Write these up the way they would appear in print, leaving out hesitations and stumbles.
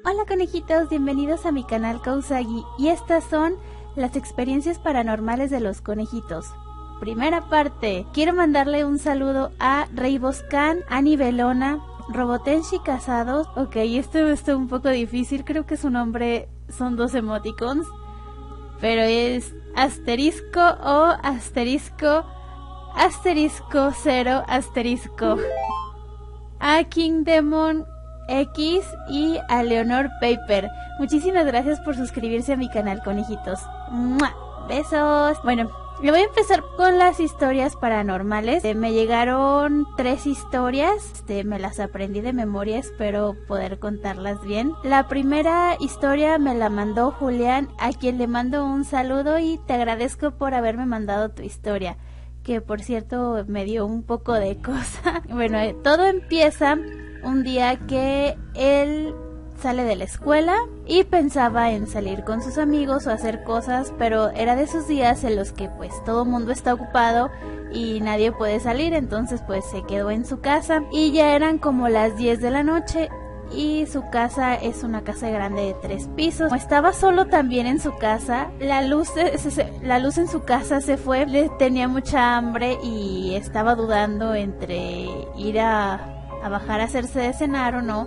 Hola conejitos, bienvenidos a mi canal Kousagi y estas son las experiencias paranormales de los conejitos. Primera parte, quiero mandarle un saludo a Rey Boscan, Ani Belona, Robotenshi Casados. Ok, esto está un poco difícil, creo que su nombre son 2 emoticons, pero es asterisco o asterisco, asterisco 0, asterisco. A King Demon X y a Leonor Paper. Muchísimas gracias por suscribirse a mi canal, conejitos. ¡Mua! Besos. Bueno, le voy a empezar con las historias paranormales. Me llegaron 3 historias. Me las aprendí de memoria, espero poder contarlas bien. La primera historia me la mandó Julián, a quien le mando un saludo y te agradezco por haberme mandado tu historia, que por cierto me dio un poco de cosa. Bueno, todo empieza un día que él sale de la escuela y pensaba en salir con sus amigos o hacer cosas, pero era de esos días en los que pues todo mundo está ocupado y nadie puede salir, entonces pues se quedó en su casa y ya eran como las 10 de la noche y su casa es una casa grande de 3 pisos. Como estaba solo también en su casa, la luz en su casa se fue, le tenía mucha hambre y estaba dudando entre ir a bajar a hacerse de cenar o no,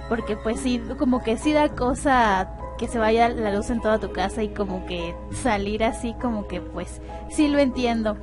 porque pues sí, como que sí da cosa que se vaya la luz en toda tu casa y como que salir así, como que pues sí lo entiendo.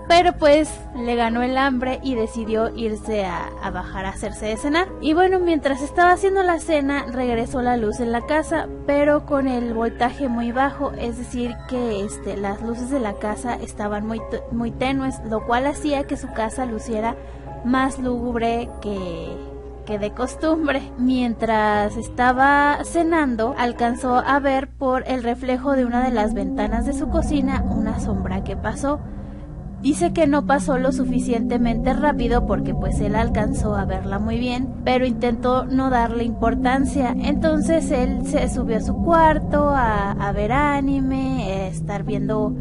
Pero pues le ganó el hambre y decidió irse a bajar a hacerse de cenar. Y bueno, mientras estaba haciendo la cena, regresó la luz en la casa, pero con el voltaje muy bajo, es decir que las luces de la casa estaban muy tenues, lo cual hacía que su casa luciera más lúgubre que de costumbre. Mientras estaba cenando, alcanzó a ver por el reflejo de una de las ventanas de su cocina una sombra que pasó. Dice que no pasó lo suficientemente rápido porque pues él alcanzó a verla muy bien, pero intentó no darle importancia. Entonces él se subió a su cuarto a ver anime, estar viendo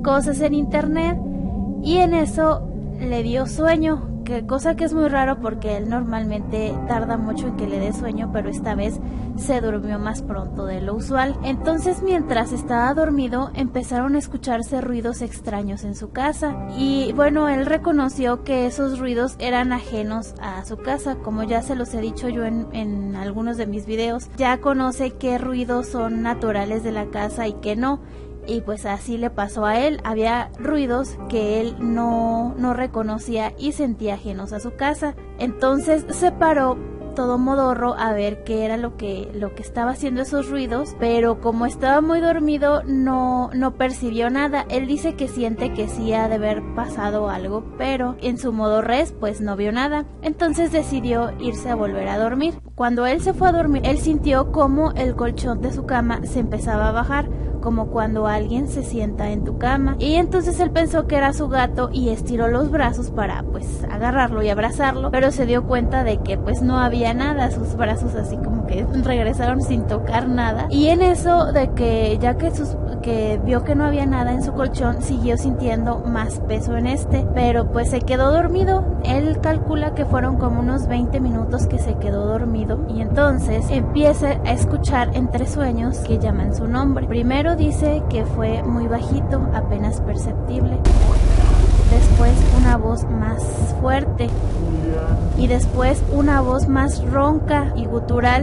cosas en internet, y en eso le dio sueño, cosa que es muy raro porque él normalmente tarda mucho en que le dé sueño, pero esta vez se durmió más pronto de lo usual. Entonces, mientras estaba dormido, empezaron a escucharse ruidos extraños en su casa y bueno, él reconoció que esos ruidos eran ajenos a su casa. Como ya se los he dicho yo en algunos de mis videos, ya conoce qué ruidos son naturales de la casa y qué no. Y pues así le pasó a él, había ruidos que él no reconocía y sentía ajenos a su casa. Entonces se paró todo modorro a ver qué era lo que estaba haciendo esos ruidos, pero como estaba muy dormido no percibió nada. Él dice que siente que sí ha de haber pasado algo, pero en su modorrez pues no vio nada. Entonces decidió irse a volver a dormir. Cuando él se fue a dormir, él sintió como el colchón de su cama se empezaba a bajar, como cuando alguien se sienta en tu cama, y entonces él pensó que era su gato y estiró los brazos para pues agarrarlo y abrazarlo, pero se dio cuenta de que pues no había nada, sus brazos así como que regresaron sin tocar nada, y en eso de que ya que vio que no había nada en su colchón, siguió sintiendo más peso en pero pues se quedó dormido. Él calcula que fueron como unos 20 minutos que se quedó dormido, y entonces empieza a escuchar entre sueños que llaman su nombre. Primero dice que fue muy bajito, apenas perceptible. Después una voz más fuerte. Y después una voz más ronca y gutural.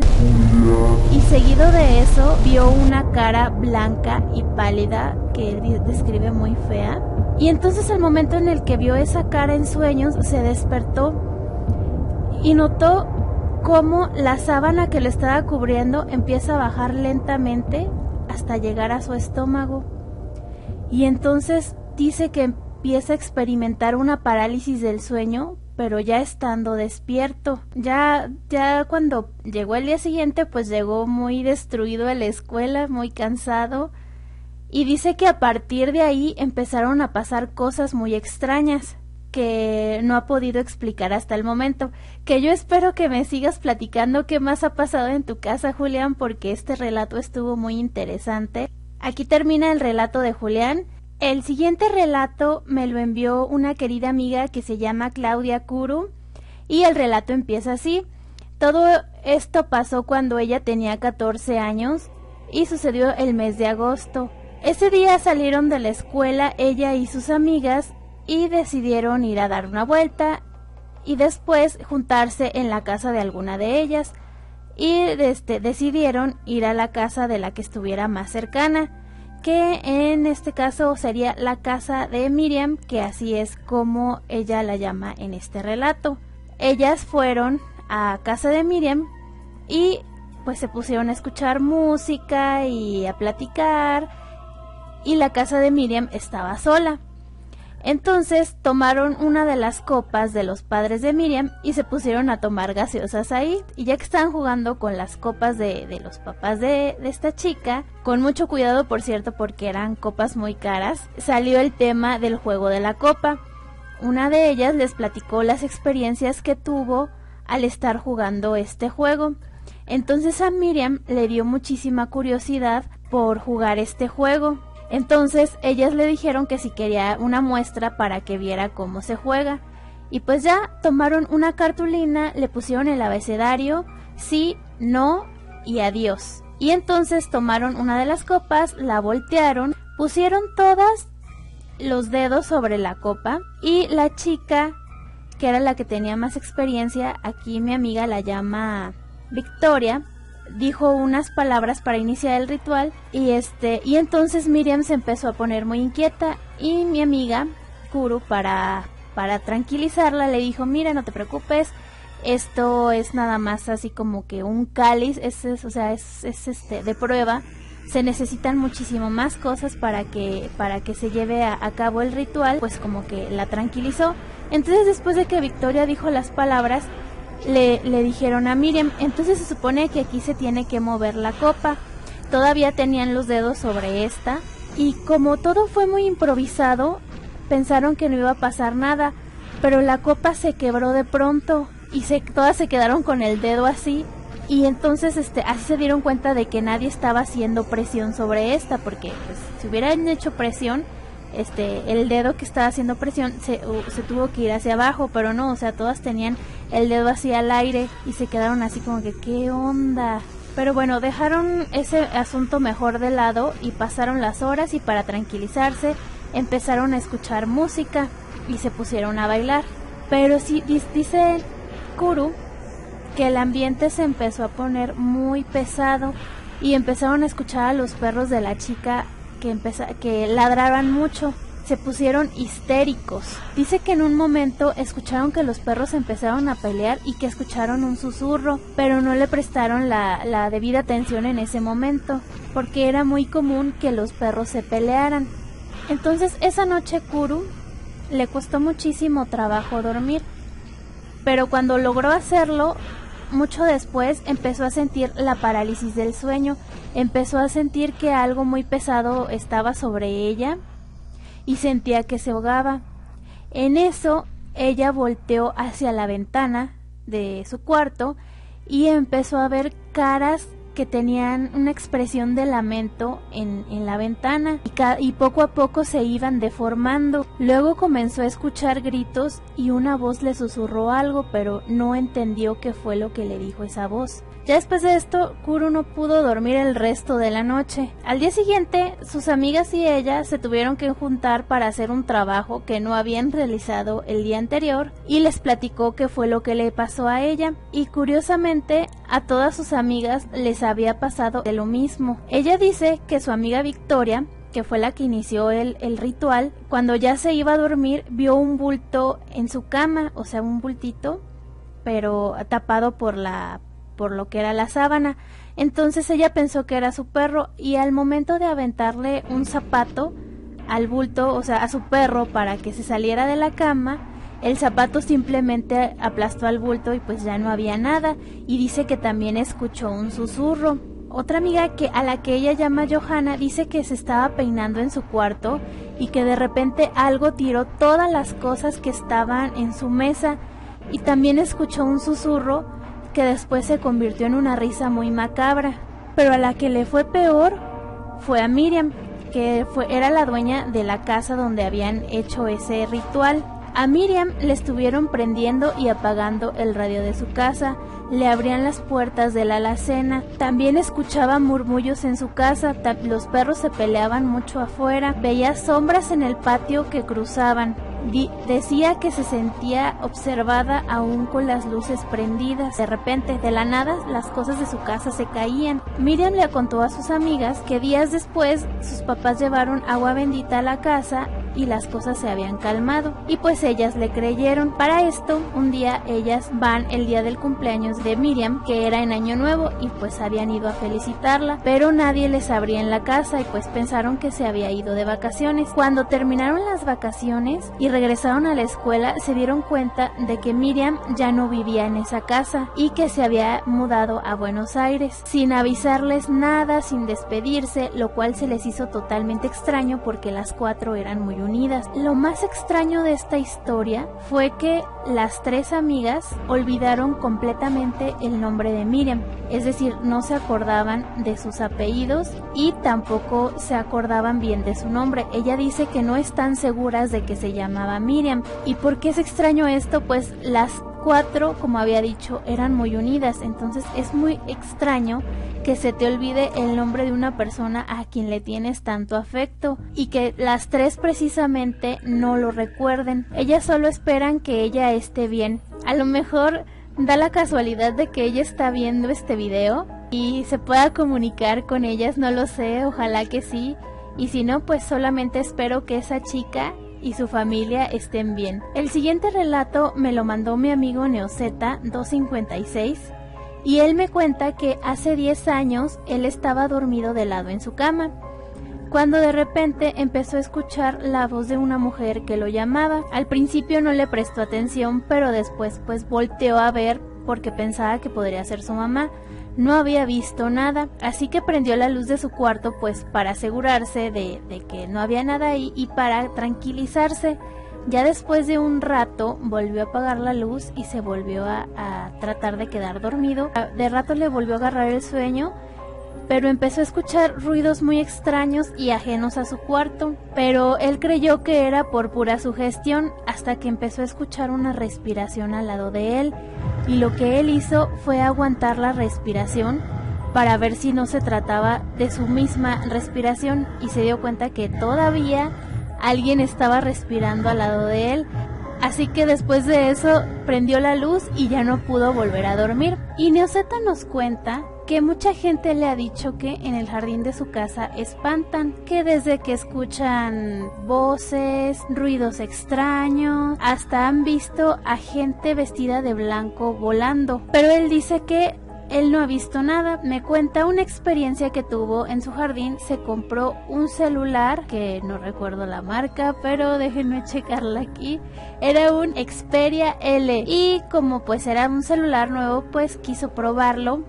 Y seguido de eso vio una cara blanca y pálida que él describe muy fea. Y entonces al momento en el que vio esa cara en sueños, se despertó y notó cómo la sábana que lo estaba cubriendo empieza a bajar lentamente hasta llegar a su estómago. Y entonces dice que empieza a experimentar una parálisis del sueño, pero ya estando despierto. Ya cuando llegó el día siguiente, pues llegó muy destruido a la escuela, muy cansado, y dice que a partir de ahí empezaron a pasar cosas muy extrañas que no ha podido explicar hasta el momento. Que yo espero que me sigas platicando qué más ha pasado en tu casa, Julián, porque este relato estuvo muy interesante. Aquí termina el relato de Julián. El siguiente relato me lo envió una querida amiga que se llama Claudia Kuru, y el relato empieza así: Todo esto pasó cuando ella tenía 14 años y sucedió el mes de agosto. Ese día salieron de la escuela ella y sus amigas y decidieron ir a dar una vuelta y después juntarse en la casa de alguna de ellas, y decidieron ir a la casa de la que estuviera más cercana, que en este caso sería la casa de Miriam, que así es como ella la llama en este relato. Ellas fueron a casa de Miriam y pues se pusieron a escuchar música y a platicar, y la casa de Miriam estaba sola. Entonces tomaron una de las copas de los padres de Miriam y se pusieron a tomar gaseosas ahí. Y ya que estaban jugando con las copas de los papás de esta chica, con mucho cuidado por cierto porque eran copas muy caras, salió el tema del juego de la copa. Una de ellas les platicó las experiencias que tuvo al estar jugando este juego. Entonces a Miriam le dio muchísima curiosidad por jugar este juego. Entonces ellas le dijeron que si quería una muestra para que viera cómo se juega. Y pues ya tomaron una cartulina, le pusieron el abecedario, sí, no y adiós. Y entonces tomaron una de las copas, la voltearon, pusieron todas los dedos sobre la copa y la chica, que era la que tenía más experiencia, aquí mi amiga la llama Victoria, dijo unas palabras para iniciar el ritual y entonces Miriam se empezó a poner muy inquieta y mi amiga Kuru para tranquilizarla le dijo: mira, no te preocupes, esto es nada más así como que un cáliz, es de prueba, se necesitan muchísimo más cosas para que se lleve a cabo el ritual. Pues como que la tranquilizó. Entonces después de que Victoria dijo las palabras, le dijeron a Miriam: entonces se supone que aquí se tiene que mover la copa. Todavía tenían los dedos sobre esta y como todo fue muy improvisado, pensaron que no iba a pasar nada, pero la copa se quebró de pronto y todas se quedaron con el dedo así. Y entonces así se dieron cuenta de que nadie estaba haciendo presión sobre esta, porque pues, si hubieran hecho presión, el dedo que estaba haciendo presión se tuvo que ir hacia abajo, pero no, o sea, todas tenían el dedo así al aire y se quedaron así como que ¿qué onda? Pero bueno, dejaron ese asunto mejor de lado y pasaron las horas y para tranquilizarse empezaron a escuchar música y se pusieron a bailar. Pero sí, dice Kuru que el ambiente se empezó a poner muy pesado y empezaron a escuchar a los perros de la chica que ladraban mucho. Se pusieron histéricos. Dice que en un momento escucharon que los perros empezaron a pelear y que escucharon un susurro, pero no le prestaron la debida atención en ese momento, porque era muy común que los perros se pelearan. Entonces esa noche Kuru le costó muchísimo trabajo dormir, pero cuando logró hacerlo, mucho después empezó a sentir la parálisis del sueño, empezó a sentir que algo muy pesado estaba sobre ella y sentía que se ahogaba. En eso ella volteó hacia la ventana de su cuarto y empezó a ver caras que tenían una expresión de lamento en la ventana y poco a poco se iban deformando. Luego comenzó a escuchar gritos y una voz le susurró algo, pero no entendió qué fue lo que le dijo esa voz. Ya después de esto, Kuru no pudo dormir el resto de la noche. Al día siguiente, sus amigas y ella se tuvieron que juntar para hacer un trabajo que no habían realizado el día anterior y les platicó qué fue lo que le pasó a ella. Y curiosamente, a todas sus amigas les había pasado de lo mismo. Ella dice que su amiga Victoria, que fue la que inició el ritual, cuando ya se iba a dormir, vio un bulto en su cama, o sea, un bultito, pero tapado por lo que era la sábana. Entonces ella pensó que era su perro y al momento de aventarle un zapato al bulto, o sea, a su perro para que se saliera de la cama, el zapato simplemente aplastó al bulto y pues ya no había nada. Y dice que también escuchó un susurro. Otra amiga a la que ella llama Johanna dice que se estaba peinando en su cuarto y que de repente algo tiró todas las cosas que estaban en su mesa y también escuchó un susurro que después se convirtió en una risa muy macabra. Pero a la que le fue peor fue a Miriam, que era la dueña de la casa donde habían hecho ese ritual. A Miriam le estuvieron prendiendo y apagando el radio de su casa, le abrían las puertas de la alacena, también escuchaba murmullos en su casa, los perros se peleaban mucho afuera, veía sombras en el patio que cruzaban. Decía que se sentía observada aún con las luces prendidas. De repente, de la nada, las cosas de su casa se caían. Miriam le contó a sus amigas que días después sus papás llevaron agua bendita a la casa y las cosas se habían calmado, y pues ellas le creyeron. Para esto, un día ellas van el día del cumpleaños de Miriam, que era en Año Nuevo, y pues habían ido a felicitarla, pero nadie les abría en la casa y pues pensaron que se había ido de vacaciones. Cuando terminaron las vacaciones y regresaron a la escuela, se dieron cuenta de que Miriam ya no vivía en esa casa y que se había mudado a Buenos Aires, sin avisarles nada, sin despedirse, lo cual se les hizo totalmente extraño porque las cuatro eran muy unidas. Lo más extraño de esta historia fue que las tres amigas olvidaron completamente el nombre de Miriam, es decir, no se acordaban de sus apellidos y tampoco se acordaban bien de su nombre. Ella dice que no están seguras de que se llamaba Miriam. ¿Y por qué es extraño esto? Pues las cuatro, como había dicho, eran muy unidas, entonces es muy extraño que se te olvide el nombre de una persona a quien le tienes tanto afecto y que las tres precisamente no lo recuerden. Ellas solo esperan que ella esté bien. A lo mejor da la casualidad de que ella está viendo este video y se pueda comunicar con ellas, no lo sé, ojalá que sí, y si no, pues solamente espero que esa chica y su familia estén bien. El siguiente relato me lo mandó mi amigo Neozeta256 y él me cuenta que hace 10 años él estaba dormido de lado en su cama, cuando de repente empezó a escuchar la voz de una mujer que lo llamaba. Al principio no le prestó atención, pero después pues volteó a ver porque pensaba que podría ser su mamá. No había visto nada, así que prendió la luz de su cuarto pues para asegurarse de que no había nada ahí y para tranquilizarse. Ya después de un rato volvió a apagar la luz y se volvió a tratar de quedar dormido. De rato le volvió a agarrar el sueño, pero empezó a escuchar ruidos muy extraños y ajenos a su cuarto, pero él creyó que era por pura sugestión hasta que empezó a escuchar una respiración al lado de él, y lo que él hizo fue aguantar la respiración para ver si no se trataba de su misma respiración, y se dio cuenta que todavía alguien estaba respirando al lado de él. Así que después de eso prendió la luz y ya no pudo volver a dormir. Y Neozeta nos cuenta que mucha gente le ha dicho que en el jardín de su casa espantan, que desde que escuchan voces, ruidos extraños, hasta han visto a gente vestida de blanco volando. Pero él dice que él no ha visto nada. Me cuenta una experiencia que tuvo en su jardín. Se compró un celular, que no recuerdo la marca, pero déjenme checarla aquí. Era un Xperia L. Y como pues era un celular nuevo, pues quiso probarlo.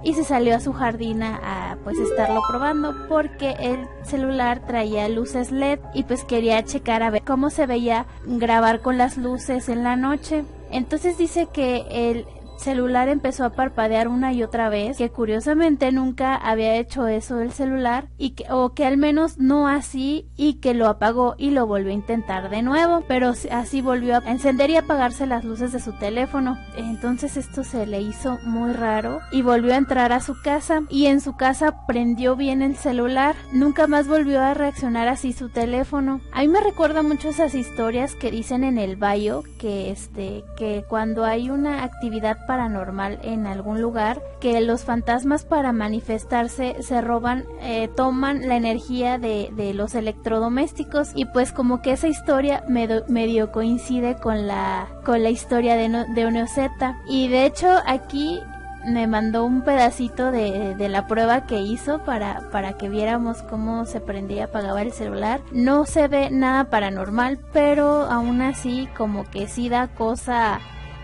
Y se salió a su jardín a pues estarlo probando, porque el celular traía luces LED y pues quería checar a ver cómo se veía grabar con las luces en la noche. Entonces dice que el celular empezó a parpadear una y otra vez, que curiosamente nunca había hecho eso el celular, y o que al menos no así, y que lo apagó y lo volvió a intentar de nuevo, pero así volvió a encender y apagarse las luces de su teléfono. Entonces esto se le hizo muy raro y volvió a entrar a su casa, y en su casa prendió bien el celular. Nunca más volvió a reaccionar así su teléfono. A mí me recuerda mucho esas historias que dicen en el Bayo, que cuando hay una actividad paranormal en algún lugar, que los fantasmas para manifestarse se roban, toman la energía de los electrodomésticos, y pues como que esa historia medio coincide con la historia de Neozeta. Y de hecho aquí me mandó un pedacito de la prueba que hizo para que viéramos cómo se prendía y apagaba el celular. No se ve nada paranormal, pero aún así como que sí da cosa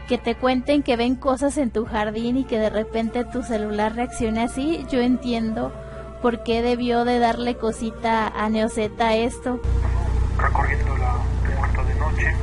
que te cuenten que ven cosas en tu jardín y que de repente tu celular reaccione así. Yo entiendo por qué debió de darle cosita a Neozeta esto. Recorriendo la puerta de noche,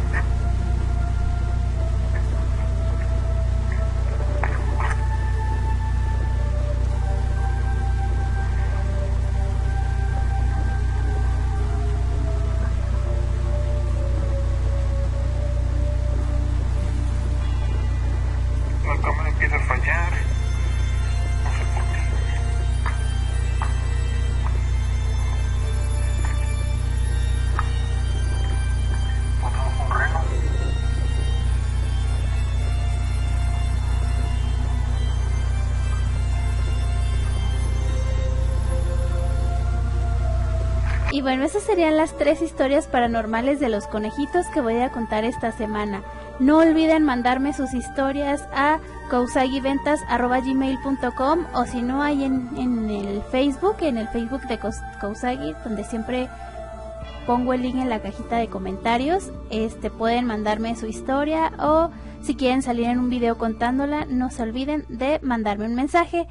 Y bueno, esas serían las 3 historias paranormales de los conejitos que voy a contar esta semana. No olviden mandarme sus historias a kousagiventas@gmail.com, o si no, hay en el Facebook de Kousagi, donde siempre pongo el link en la cajita de comentarios. Pueden mandarme su historia, o si quieren salir en un video contándola, no se olviden de mandarme un mensaje.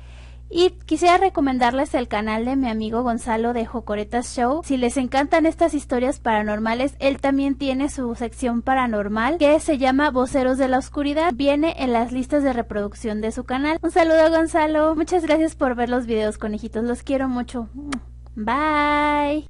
Y quisiera recomendarles el canal de mi amigo Gonzalo de Jocoretas Show. Si les encantan estas historias paranormales, él también tiene su sección paranormal que se llama Voceros de la Oscuridad. Viene en las listas de reproducción de su canal. Un saludo, Gonzalo. Muchas gracias por ver los videos, conejitos. Los quiero mucho. Bye.